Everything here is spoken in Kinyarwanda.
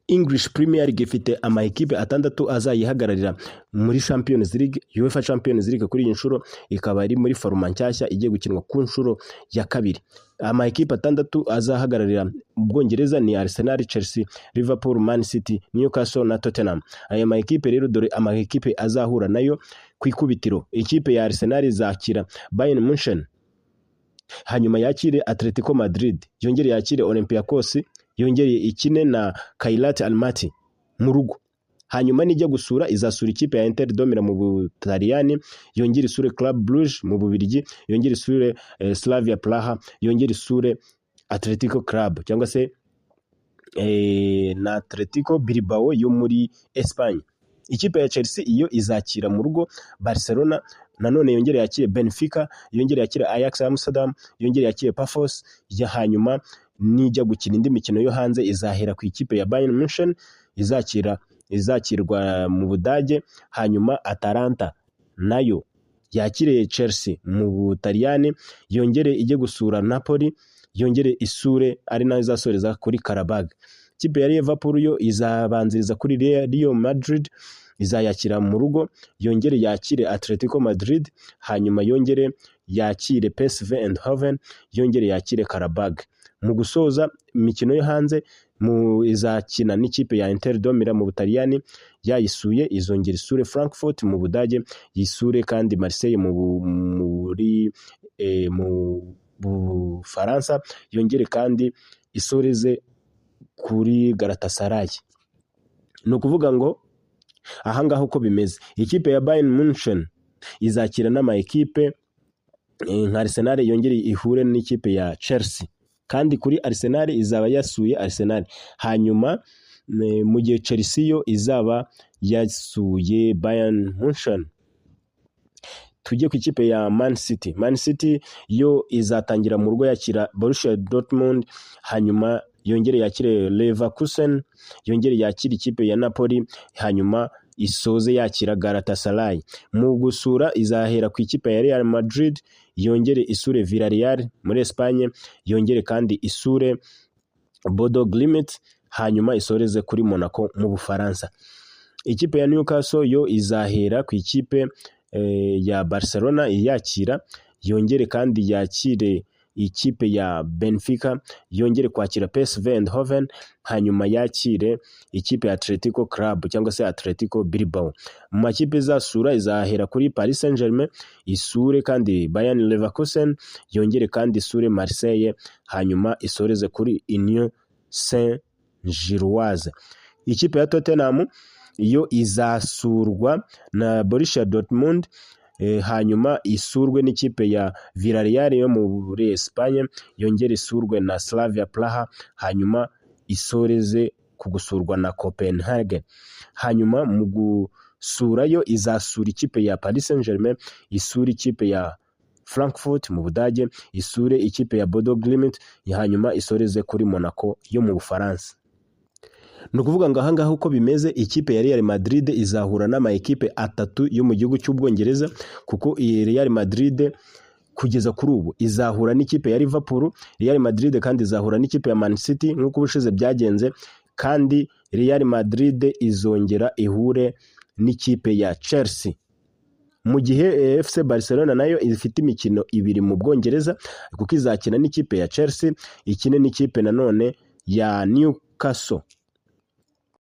English Premier League ifite ama ekipe atandatu azayihagararira muri Champions League, UEFA Champions League kuri iyi nshuro ikaba ari muri foruma nshyashya igiye gukinwa ku nshuro ya kabiri. Ama ekipe atandatu azahagararira Ubwongereza ni Arsenal, Chelsea, Liverpool, Man City, Newcastle na Tottenham. Aya ma ekipe rero dore ama ekipe azahura nayo ku ikubitiro. Ikipe ya Arsenal izakira Bayern Munchen, hanyuma yakire Atletico Madrid, yongere yakire Olympiacos, yongere ikine na Kairat Almaty mu rugo. Hanyuma nijya gusura izasura ikipe ya Inter de Milan mu Butaliyani, yongere isure Club Brugge mu Bubiligi, yongere isure Slavia Praha, yongere isure Atletico Club cyangwa se na Atletico Bilbao yo muri Espagne. Ikipe ya Chelsea iyo izakira mu rugo Barcelona, nanone yongere yakire Benfica, yongere yakire Ajax Amsterdam, yongere yakire Pafos. Hanyuma nijya gukina indi mikino yo hanze izahera ku ikipe ya Bayern Munchen izakirwa mu Budage, hanyuma Atalanta nayo yakire Chelsea mu Butaliyani, yongere ijye gusura Napoli, yongere isure ari nayo izasoreza kuri Karabag. Ikipe ya Liverpool yo izabanziriza kuri Real Madrid, izayakira mu rugo, yongere yakire Atletico Madrid, hanyuma yongere yakire PSV Eindhoven, yongere yakire Karabag. Mu gusoza imikino yo hanze izakina n'ikipe ya Inter de Milan mu Butaliyani, yayisuye izongera isure Frankfurt mu Budage, yisure kandi Marseille mu Bufaransa, yongere kandi isoreze kuri Galatasaray. Ni ukuvuga ngo ahangaho uko bimeze, ikipe ya Bayern Munchen izakira n'ama ekipe nka Arsenal, yongere ihure n'ikipe ya Chelsea, kandi kuri Arsenal izaba yasuye Arsenal, hanyuma mu gihe Chelsea yo izaba yasuye Bayern Munchen. Tujye ku ikipe ya Man City. Man City yo izatangira mu rugo yakira Borussia Dortmund, hanyuma yongere yakire Leverkusen, yongere yakire ikipe ya Napoli, hanyuma isoze yakira Galatasaray. Mu gusura izahera ku ikipe ya Real Madrid, yongere isure Villarreal muri Espagne, yongere kandi isure Bodo Glimt, hanyuma isoreze kuri Monaco mu Bufaransa. Ikipe ya Newcastle yo izahera ku ikipe ya Barcelona iyakira, yongere kandi yakire ikipe ya Benfica, yongere kwakira PSV Eindhoven, hanyuma yakire ikipe ya Atletico Club cyangwa se Atletico Bilbao. Mu makipe izasura izahera kuri Paris Saint-Germain, isure kandi Bayern Leverkusen, yongere kandi isure Marseille, hanyuma isoreze kuri Union Saint-Gilloise. Ikipe ya Tottenham iyo izasurwa na Borussia Dortmund, hanyuma isurwe n'ikipe ya Villarreal yo muri Espagne, yongere isurwe na Slavia Praha, hanyuma isoreze ku gusurwa na Copenhagen. Hanyuma mu gusura yo izasura ikipe ya Paris Saint-Germain, isura ikipe ya Frankfurt mu Budage, isure ikipe ya Bodo Glimt, hanyuma isoreze kuri Monaco yo mu Bufaransa. Ni ukuvuga ngo ahangaha uko bimeze, ikipe ya Real Madrid izahura n'ama ekipe atatu yo mu gihugu cy'Ubwongereza, kuko Real Madrid kugeza kuri ubu izahura n'ikipe ya Liverpool, Real Madrid kandi izahura n'ikipe ya Man City nk'uko ubushize byagenze, kandi Real Madrid izongera ihure n'ikipe ya Chelsea. Mu gihe FC Barcelona nayo ifite imikino ibiri mu Bwongereza, kuko izakina n'ikipe ya Chelsea, ikine n'ikipe nanone ya Newcastle